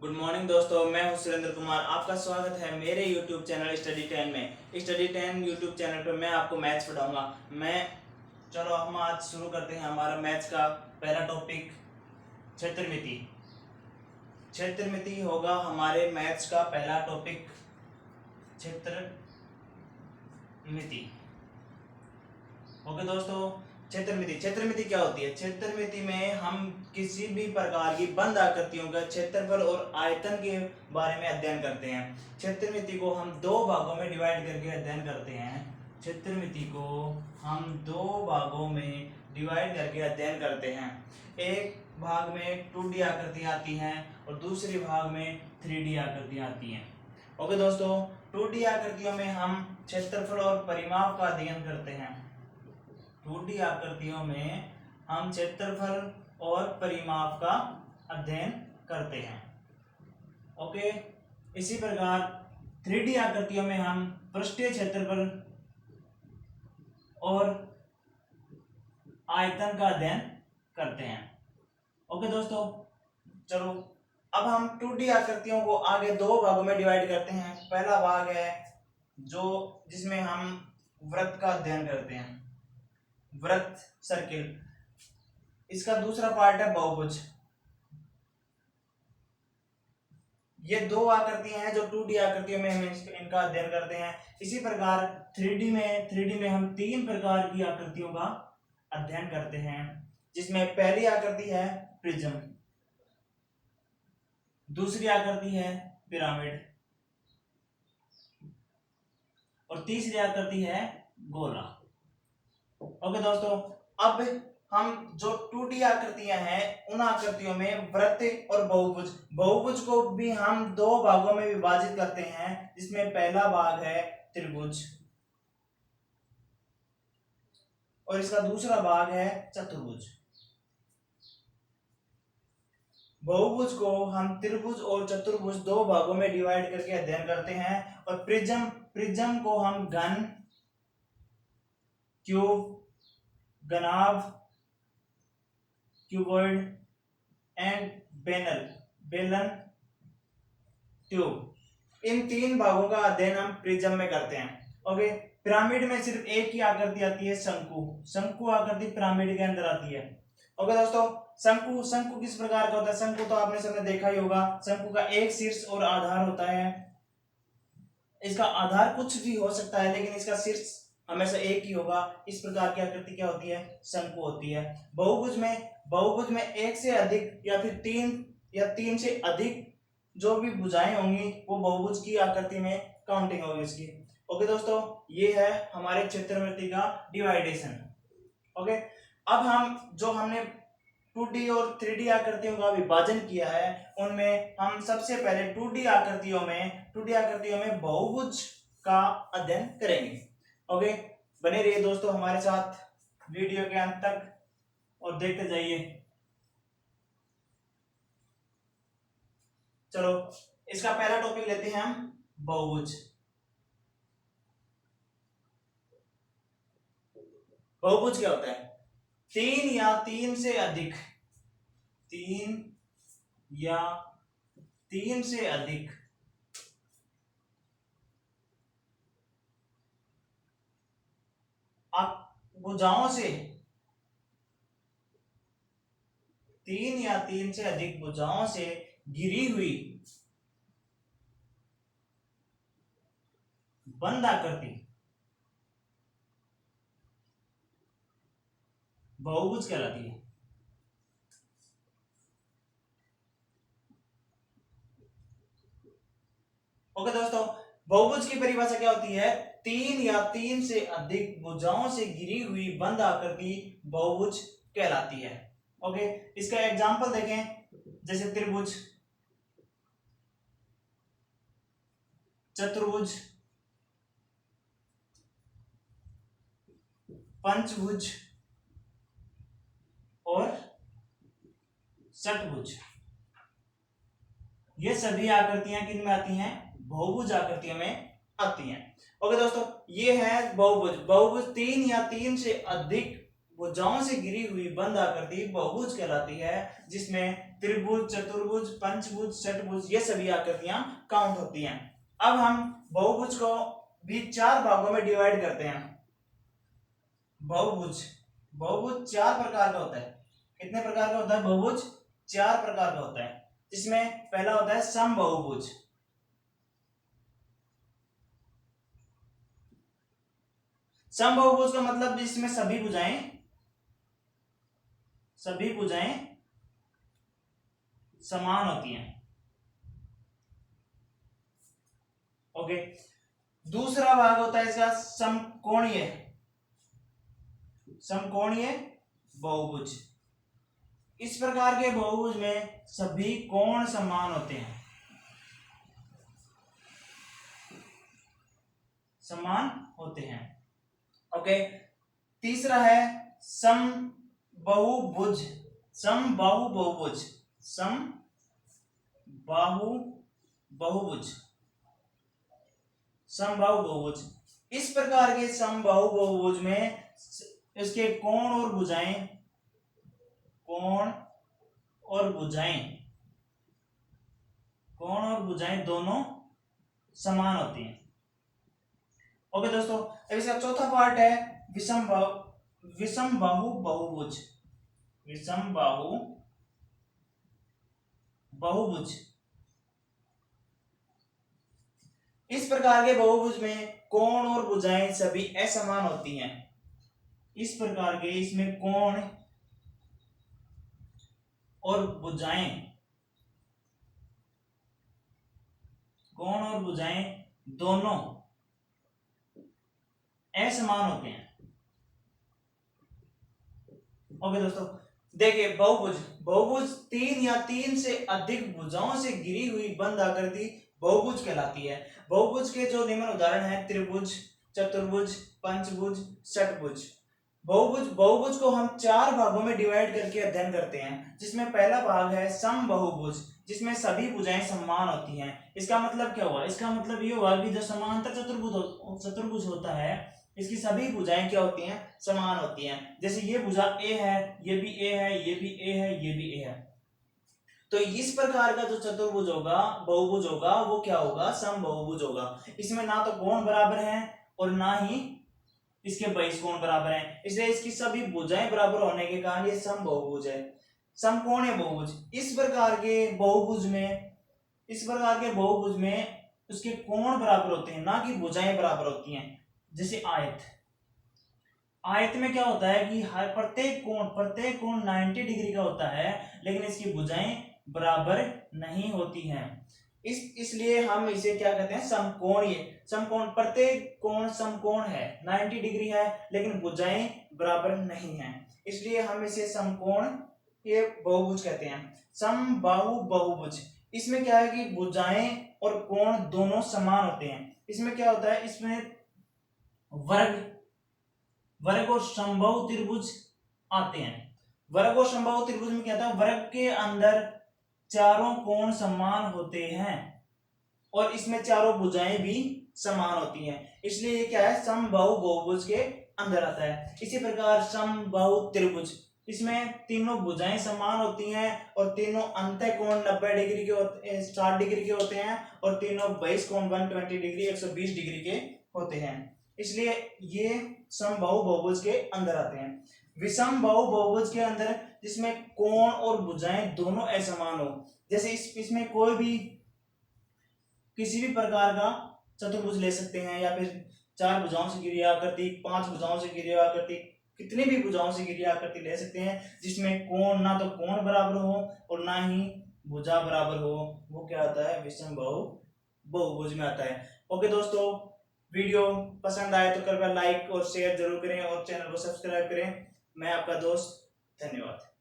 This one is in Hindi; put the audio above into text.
गुड मॉर्निंग दोस्तों, मैं हूं सुरेंद्र कुमार। आपका स्वागत है मेरे YouTube चैनल स्टडी 10 में। स्टडी 10 YouTube चैनल पर मैं आपको मैथ्स पढ़ाऊंगा। चलो हम आज शुरू करते हैं हमारा मैथ्स का पहला टॉपिक, क्षेत्रमिति। क्षेत्रमिति होगा हमारे मैथ्स का पहला टॉपिक, क्षेत्रमिति। ओके दोस्तों, क्षेत्रमिति क्या होती है? क्षेत्रमिति में हम किसी भी प्रकार की बंद आकृतियों का क्षेत्रफल और आयतन के बारे में अध्ययन करते हैं। क्षेत्रमिति को हम दो भागों में डिवाइड करके अध्ययन करते हैं। क्षेत्रमिति को हम दो भागों में डिवाइड करके अध्ययन करते हैं। एक भाग में 2D आकृतियां आती हैं और दूसरे भाग में 3D आकृतियां आती हैं। ओके दोस्तों, 2D आकृतियों में हम क्षेत्रफल और परिमाप का अध्ययन करते हैं। 2D आकृतियों में हम क्षेत्रफल और परिमाप का अध्ययन करते हैं। ओके, इसी प्रकार 3D आकृतियों में हम पृष्ठीय क्षेत्रफल और आयतन का अध्ययन करते हैं। ओके दोस्तों, चलो अब हम 2D आकृतियों को आगे दो भागों में डिवाइड करते हैं। पहला भाग है जिसमें हम वृत्त का अध्ययन करते हैं, वृत्त, सर्किल। इसका दूसरा पार्ट है बहुभुज। ये दो आकृतियां हैं जो 2D आकृतियों में हम इनका अध्ययन करते हैं। इसी प्रकार 3D में हम तीन प्रकार की आकृतियों का अध्ययन करते हैं, जिसमें पहली आकृति है प्रिज्म, दूसरी आकृति है पिरामिड और तीसरी आकृति है गोला। ओके दोस्तों, अब हम जो 2D आकृतियां हैं उन आकृतियों में वृत्त और बहुभुज को भी हम दो भागों में विभाजित करते हैं, जिसमें पहला भाग है त्रिभुज और इसका दूसरा भाग है चतुर्भुज। बहुभुज को हम त्रिभुज और चतुर्भुज दो भागों में डिवाइड करके अध्ययन करते हैं। और प्रिज्म को हम घन, क्यूब, घनाभ, क्यूबॉइड एंड बेलन ट्यूब, इन तीन भागों का अध्ययन हम प्रिज्म में करते हैं। ओके, पिरामिड में सिर्फ एक ही आकृति आती है, शंकु आकृति पिरामिड के अंदर आती है। ओके दोस्तों, शंकु किस प्रकार का होता है? शंकु तो आपने सबने देखा ही होगा। शंकु का एक शीर्ष और आधार होता है। इसका आधार कुछ भी हो सकता है, लेकिन इसका शीर्ष हमेशा एक ही होगा। इस प्रकार की आकृति क्या होती है? शंकु होती है। बहुभुज में एक से अधिक या फिर तीन से अधिक जो भी भुजाएं होंगी वो बहुभुज की आकृति में काउंटिंग होगी इसकी। ओके दोस्तों, ये है हमारे क्षेत्रमिति का डिवाइडेशन। ओके, अब हमने 2D और 3D आकृतियों का विभाजन किया है, उनमें हम सबसे पहले 2D आकृतियों में बहुभुज का अध्ययन करेंगे। ओके, बने रहिए दोस्तों हमारे साथ वीडियो के अंत तक और देखते जाइए। चलो, इसका पहला टॉपिक लेते हैं हम, बहुभुज। बहुभुज क्या होता है? तीन या तीन से अधिक भुजाओं से, तीन या तीन से अधिक भुजाओं से घिरी हुई बंद आकृति बहुभुज कहलाती है। ओके दोस्तों, बहुभुज की परिभाषा क्या होती है? तीन या तीन से अधिक भुजाओं से घिरी हुई बंद आकृति बहुभुज कहलाती है। ओके, इसका एग्जांपल देखें, जैसे त्रिभुज, चतुर्भुज, पंचभुज और षटभुज। ये सभी आकृतियां किन में आती हैं? बहुभुज आकृतियों में आती हैं। ओके दोस्तों, ये है बहुभुज। तीन या तीन से अधिक भुजाओं से घिरी हुई बंद आकृति बहुभुज कहलाती है, जिसमें त्रिभुज, चतुर्भुज, पंचभुज, षटभुज ये सभी आकृतियां काउंट होती हैं। अब हम बहुभुज को भी 4 भागों में डिवाइड करते हैं। बहुभुज 4 प्रकार का होता है। कितने प्रकार का होता है बहुभुज? 4 प्रकार का होता है, जिसमें पहला होता है समबाहुभुज। समबाहुभुज का मतलब जिसमें सभी भुजाएं समान होती हैं। ओके। दूसरा भाग होता है इसका समकोणीय बहुभुज। इस प्रकार के बहुभुज में सभी कोण समान होते हैं, ओके। तीसरा है समबाहु बहुभुज। इस प्रकार के समबाहु बहुभुज में इसके कोण और भुजाएं दोनों समान होती हैं। ओके दोस्तों, अब इसका चौथा पार्ट है विषमबाहु बहुभुज। इस प्रकार के बहुभुज में कोण और भुजाएं सभी असमान होती हैं। इस प्रकार के इसमें कोण और भुजाएं दोनों असमान होते हैं। ओके दोस्तों, देखिए बहुभुज 3 या 3 से अधिक भुजाओं से घिरी हुई बंद आकृति बहुभुज कहलाती है। बहुभुज के जो निम्न उदाहरण हैं त्रिभुज, चतुर्भुज, पंचभुज, षटभुज। बहुभुज को हम 4 भागों में डिवाइड करके अध्ययन करते हैं, जिसमें पहला भाग है समबाहुभुज, जिसमें सभी भुजाएं समान होती हैं। इसका मतलब क्या हुआ? इसका मतलब ये हुआ कि जो समांतर चतुर्भुज होता है, इसकी सभी भुजाएं क्या होती हैं? समान होती हैं। जैसे ये भुजा ए है, ये भी ए है, ये भी ए है, ये भी ए है। तो इस प्रकार का जो चतुर्भुज होगा, बहुभुज होगा, वो क्या होगा? समबाहुभुज होगा। इसमें ना तो कोण बराबर हैं और ना ही इसके बहिष्कोण बराबर हैं, इसलिए इसकी सभी भुजाएं बराबर होने के कारण ये समबाहुभुज है। समकोणीय बहुभुज। इस प्रकार के बहुभुज में उसके कोण बराबर होते हैं, ना कि भुजाएं बराबर होती हैं। जैसे आयत में क्या होता है कि प्रत्येक कोण 90 डिग्री का होता है, लेकिन इसकी भुजाएं बराबर नहीं होती हैं। इसलिए हम इसे क्या कहते हैं? समकोण। प्रत्येक कोण समकोण है, 90 डिग्री है, लेकिन भुजाएं बराबर नहीं है, इसलिए हम इसे समकोण ये बहुभुज कहते हैं। समबाहु बहुभुज। इसमें क्या है कि भुजाएं और कोण दोनों समान होते हैं। इसमें क्या होता है? इसमें वर्ग और समबाहु त्रिभुज आते हैं। वर्ग और समबाहु त्रिभुज में क्या होता है? वर्ग के अंदर चारों कोण समान होते हैं और इसमें चारों भुजाएं भी समान होती हैं, इसलिए ये क्या है? समबाहु बहुभुज के अंदर आता है। इसी प्रकार समबाहु त्रिभुज, इसमें तीनों भुजाएं समान होती हैं और तीनों अंतः कोण 90 डिग्री के 60 डिग्री के होते हैं और तीनों बहिष्कोण 120 डिग्री 120 डिग्री के होते हैं, इसलिए ये समबाहु बहुभुज के अंदर आते हैं। विषमबाहु बहुभुज के अंदर जिसमें कोण और भुजाएं दोनों असमान हो, जैसे इसमें कोई भी किसी भी प्रकार का चतुर्भुज ले सकते हैं, या फिर 4 भुजाओं से घिरी आकृति, 5 भुजाओं से घिरी आकृति, कितनी भी भुजाओं से घिरी आकृति ले सकते हैं, जिसमें कोण ना तो कोण बराबर हो और ना ही भुजा बराबर हो, वो क्या आता है? विषमबाहु बहुभुज में आता है। ओके दोस्तों, वीडियो पसंद आए तो कृपया लाइक और शेयर जरूर करें और चैनल को सब्सक्राइब करें। मैं आपका दोस्त, धन्यवाद।